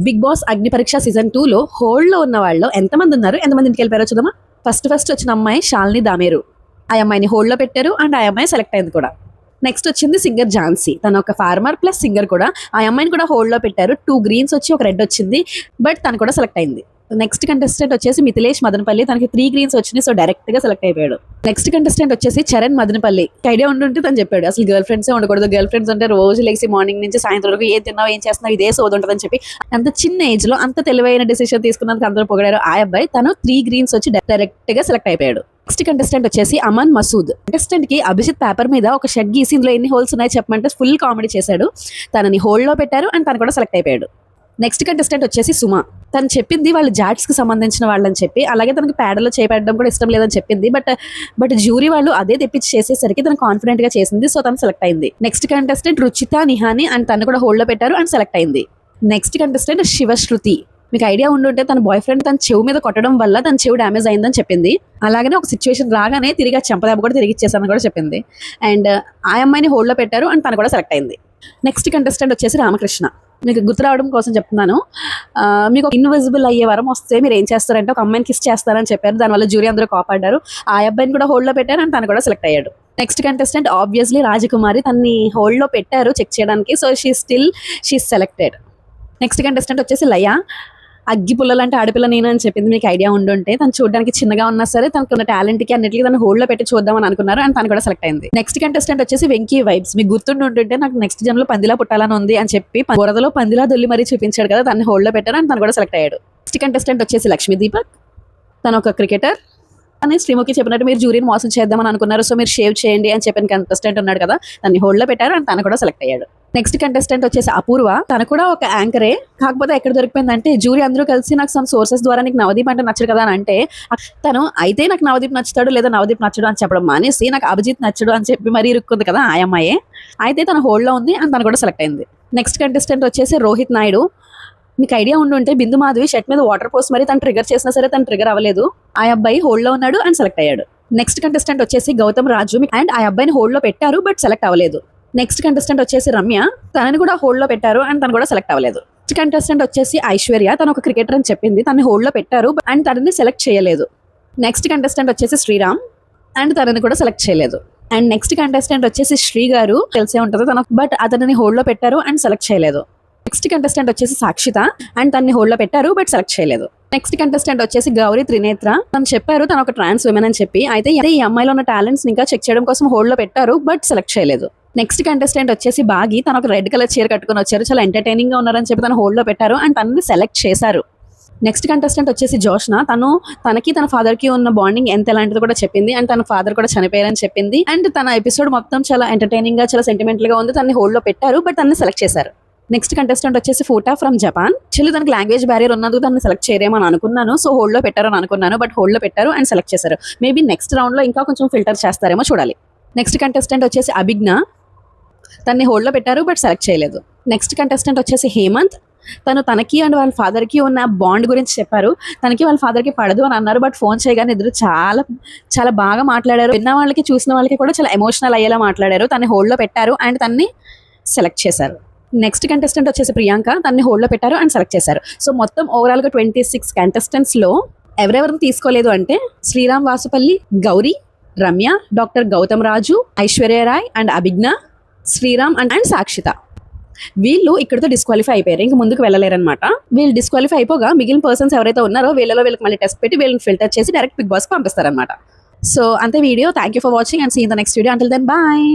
Big boss అగ్ని పరీక్ష season 2 లో హోల్డ్ లో ఉన్న వాళ్ళు ఎంతమంది ఉన్నారు, ఎంతమంది ఇంటికి వెళ్ళిపోయారో చూద్దామా. ఫస్ట్ వచ్చిన అమ్మాయి శాలిని దామేరు. ఆ అమ్మాయిని హోల్డ్ లో పెట్టారు అండ్ ఆ అమ్మాయి సెలెక్ట్ అయింది కూడా. నెక్స్ట్ వచ్చింది సింగర్ ఝాన్సీ, తను ఒక ఫార్మర్ ప్లస్ సింగర్ కూడా. ఆ అమ్మాయిని కూడా హోల్డ్ లో పెట్టారు. 2 గ్రీన్స్ వచ్చి ఒక రెడ్ వచ్చింది, బట్ తను కూడా సెలెక్ట్ అయింది. నెక్స్ట్ కంటెస్టెంట్ వచ్చేసి మిథిలేష్ మదనపల్లి, తనకి 3 గ్రీన్స్ వచ్చినాయి, సో డైరెక్ట్ గా సెలెక్ట్ అయిపోయాడు. నెక్స్ట్ కంటెస్టెంట్ వచ్చేసి చరణ్ మదనపల్లి. ఐడియా ఉండుంటే తను చెప్పాడు అసలు గర్ల్ ఫ్రెండ్సే ఉండకూడదు, గర్ల్ ఫ్రెండ్స్ అంటే రోజు లేచి మార్నింగ్ నుంచి సాయంత్రం వరకు ఏం తిన్నావు ఏం చేస్తున్నావు ఇదే సోది ఉంటుందని చెప్పి అంత చిన్న ఏజ్ లో అంత తెలివైన డిసిషన్ తీసుకున్నందుకు అందరూ పొగిడారు. ఆ అబ్బాయి తను 3 గ్రీన్స్ వచ్చి డైరెక్ట్ గా సెలెక్ట్ అయిపోయాడు. నెక్స్ట్ కంటెస్టెంట్ వచ్చేసి అమన్ మసూద్. కంటెస్టెంట్ కి అభిజిత్ పేపర్ మీద ఒక షెడ్ గీసి ఇందులో ఎన్ని హోల్స్ ఉన్నాయి చెప్పమంటే ఫుల్ కామెడీ చేశాడు. తనని హోల్డ్ లో పెట్టారు అండ్ తను కూడా సెలెక్ట్ అయిపోయాడు. నెక్స్ట్ కంటెస్టెంట్ వచ్చేసి సుమ. తను చెప్పింది వాళ్ళు జాట్స్ కి సంబంధించిన వాళ్ళని చెప్పి, అలాగే తనకి పేడలో చేపెట్టడం కూడా ఇష్టం లేదని చెప్పింది. బట్ జ్యూరీ వాళ్ళు అదే తెప్పించి చేసేసరికి తను కాన్ఫిడెంట్ గా చేసింది, సో తను సెలెక్ట్ అయింది. Next contestant Ruchitha Nihani and తను కూడా హోల్డ్ లో పెట్టారు అండ్ సెలెక్ట్ అయింది. Next contestant Shivashruthi. మీకు ఐడియా ఉండుంటే తన బాయ్ ఫ్రెండ్ తన చెవు మీద కొట్టడం వల్ల తన చెవు డ్యామేజ్ అయిందని చెప్పింది. అలాగనే ఒక సిచ్యువేషన్ రాగానే తిరిగి ఆ చెంపదెబ్బ కూడా తిరిగి ఇచ్చేసానని కూడా చెప్పింది. అండ్ ఆ అమ్మాయిని హోల్డ్ లో పెట్టారు అండ్ తను కూడా సెలెక్ట్ అయింది. నెక్స్ట్ కంటెస్టెంట్ వచ్చేసి రామకృష్ణ. మీకు గుర్తు రావడం కోసం చెప్తున్నాను. మీకు ఇన్విజిబుల్ అయ్యే వరం వస్తే మీరు ఏం చేస్తారంటే ఒక అమ్మాయిని కిస్ చేస్తారని చెప్పారు. దానివల్ల జ్యూరీ అందరూ కాపాడారు. ఆ అబ్బాయిని కూడా హోల్డ్ లో పెట్టారు అండ్ తను కూడా సెలెక్ట్ అయ్యాడు. నెక్స్ట్ కంటెస్టెంట్ ఆబ్వియస్లీ రాజకుమారి. తన్ని హోల్డ్ లో పెట్టారు చెక్ చేయడానికి, so she selected. Next contestant వచ్చేసి లయ. అగ్గి పుల్లలంటే ఆడపిల్ల నేను అని చెప్పింది. మీకు ఐడియా ఉండుంటే తను చూడడానికి చిన్నగా ఉన్నా సరే తనకు ఉన్న టాలెంట్ కి అన్నిటికీ తను హోల్డ్ లో పెట్టి చూద్దామని అనుకున్నారు అండ్ తను కూడా సెలెక్ట్ అయింది. నెక్స్ట్ కంటెస్టెంట్ వచ్చేసి వెంకీ వైబ్స్. మీకు గుర్తుండుంటే నాకు నెక్స్ట్ జన్మలో పందిలా పుట్టాలని ఉంది అని చెప్పి బురదలో పందిలా దొల్లి మరీ చూపించాడు కదా, తను హోల్డ్ లో పెట్టారు అండ్ తను కూడా సెలెక్ట్ అయ్యాడు. నెక్స్ట్ కంటెస్టెంట్ వచ్చేసి లక్ష్మీ దీపక్. తను ఒక క్రికెటర్ అని శ్రీముఖి చెప్పినట్టు మీరు జ్యూరీని మోసం చేద్దామని అనుకున్నారు, సో మీరు షేవ్ చేయండి అని చెప్పిన కంటెస్టెంట్ ఉన్నాడు కదా, తన్ని హోల్డ్ లో పెట్టారు అండ్ తను కూడా సెలెక్ట్ అయ్యాడు. నెక్స్ట్ కంటెస్టెంట్ వచ్చేసి అపూర్వ. తను కూడా ఒక యాంకరే, కాకపోతే ఎక్కడ దొరికిపోయిందంటే జ్యూరీ అందరూ కలిసి నాకు సమ్ సోర్సెస్ ద్వారా నీకు నవదీప్ అంటే నచ్చడు కదా అని అంటే తను అయితే నాకు నవదీప్ నచ్చుతాడు లేదా నవదీప్ నచ్చడు అని చెప్పడం మానేసి నాకు అభిజిత్ నచ్చడు అని చెప్పి మరీ ఇరుక్కుంది కదా ఆ అమ్మాయే. అయితే తన హోల్డ్ లో ఉంది అండ్ తను కూడా సెలెక్ట్ అయింది. నెక్స్ట్ కంటెస్టెంట్ వచ్చేసి రోహిత్ నాయుడు. మీకు ఐడియా ఉండుంటే బిందు మాధవి షర్ట్ మీద వాటర్ పోసి మరి తను ట్రిగర్ చేసినా సరే తను ట్రిగర్ అవ్వలేదు. ఆ అబ్బాయి హోల్డ్ లో ఉన్నాడు అండ్ సెలెక్ట్ అయ్యాడు. నెక్స్ట్ కంటెస్టెంట్ వచ్చేసి గౌతమ్ రాజు అండ్ ఆ అబ్బాయిని హోల్డ్ లో పెట్టారు బట్ సెలెక్ట్ అవ్వలేదు. నెక్స్ట్ కంటెస్టెంట్ వచ్చేసి రమ్య. తనని కూడా హోల్డ్ లో పెట్టారు అండ్ తను కూడా సెలెక్ట్ అవ్వలేదు. నెక్స్ట్ కంటెస్టెంట్ వచ్చేసి ఐశ్వర్య. తను ఒక క్రికెటర్ అని చెప్పింది, తనని హోల్డ్ లో పెట్టారు అండ్ తనని సెలెక్ట్ చేయలేదు. నెక్స్ట్ కంటెస్టెంట్ వచ్చేసి శ్రీరామ్ అండ్ తనని కూడా సెలెక్ట్ చేయలేదు. అండ్ నెక్స్ట్ కంటెస్టెంట్ వచ్చేసి శ్రీ గారు. తెలిసే ఉంటుంది తనకు, బట్ అతనిని హోల్డ్ లో పెట్టారు అండ్ సెలెక్ట్ చేయలేదు. నెక్స్ట్ కంటెస్టెంట్ వచ్చేసి సాక్షిత అండ్ తనని హోల్డ్ లో పెట్టారు బట్ సెలెక్ట్ చేయలేదు. నెక్స్ట్ కంటెస్టెంట్ వచ్చేసి గౌరీ త్రినేత్ర. తను చెప్పారు తను ఒక ట్రాన్స్ ఉమెన్ అని చెప్పి, అయితే ఈ అమ్మాయిలో ఉన్న టాలెంట్స్ ఇంకా చెక్ చేయడం కోసం హోల్డ్ లో పెట్టారు బట్ సెలెక్ట్ చేయలేదు. నెక్స్ట్ కంటెస్టెంట్ వచ్చేసి బాగి. తను ఒక రెడ్ కలర్ చీర కట్టుకుని వచ్చారు, చాలా ఎంటర్టైనింగ్ గా ఉన్నారని చెప్పి తను హోల్డ్ లో పెట్టారు అండ్ తనని సెలెక్ట్ చేశారు. నెక్స్ట్ కంటెస్టెంట్ వచ్చేసి జోష్న. తనకి తన ఫాదర్ కి ఉన్న బాండింగ్ ఎంత ఎలాంటిది కూడా చెప్పింది అండ్ తన ఫాదర్ కూడా చనిపోయారని చెప్పింది. అండ్ తన ఎపిసోడ్ మొత్తం చాలా ఎంటర్టైనింగ్ గా చాలా సెంటిమెంటల్ గా ఉంది. తనని హోల్డ్ లో పెట్టారు బట్ తనని సెలెక్ట్ చేశారు. నెక్స్ట్ కంటెస్టెంట్ వచ్చేసి ఫోటా ఫ్రమ్ జపాన్. చెల్లి తనకి లాంగ్వేజ్ బ్యారియర్ ఉన్నందుకు తనని సెలెక్ట్ చేయరేమని అనుకున్నాను, సో హోల్డ్ లో పెట్టారని అనుకున్నాను, బట్ హోల్డ్ లో పెట్టారు అండ్ సెలెక్ట్ చేశారు. మేబీ నెక్స్ట్ రౌండ్ లో ఇంకా కొంచెం ఫిల్టర్ చేస్తారేమో చూడాలి. నెక్స్ట్ కంటెస్టెంట్ వచ్చేసి అభిజ్ఞ. తనని హోల్డ్ లో పెట్టారు బట్ సెలెక్ట్ చేయలేదు. నెక్స్ట్ కంటెస్టెంట్ వచ్చేసి హేమంత్. తనకి అండ్ వాళ్ళ ఫాదర్ కి ఉన్న బాండ్ గురించి చెప్పారు. తనకి వాళ్ళ ఫాదర్ కి పడదు అని అన్నారు, బట్ ఫోన్ చేయగానే ఇద్దరు చాలా చాలా బాగా మాట్లాడారు. విన్న వాళ్ళకి చూసిన వాళ్ళకి కూడా చాలా ఎమోషనల్ అయ్యేలా మాట్లాడారు. తనని హోల్డ్ లో పెట్టారు అండ్ తనని సెలెక్ట్ చేశారు. నెక్స్ట్ కంటెస్టెంట్ వచ్చేసి ప్రియాంక. తనని హోల్డ్ లో పెట్టారు అండ్ సెలెక్ట్ చేశారు. సో మొత్తం ఓవరాల్ గా 26 కంటెస్టెంట్స్ లో ఎవరెవరిని తీసుకోలేదు అంటే Sriram Vasupalli, Gowri, Ramya, doctor Gautam Raju, Aishwarya Rai and Abhigna, Sriram and Sakshitha. వీళ్ళు ఇక్కడితో డిస్క్వాలిఫై అయిపోయారు, ఇంక ముందుకు వెళ్ళలేరనమాట. వీళ్ళు డిస్క్వాలిఫై అయిపోగా మిగిలిన పర్సన్స్ ఎవరైతే ఉన్నారో వీళ్ళకి మళ్ళీ టెస్ట్ పెట్టి వీళ్ళని ఫిల్టర్ చేసి డైరెక్ట్ బిగ్ బాస్ కి పంపిస్తారనమాట. సో అంతే video. Thank you for watching and see in the next video. Until then bye.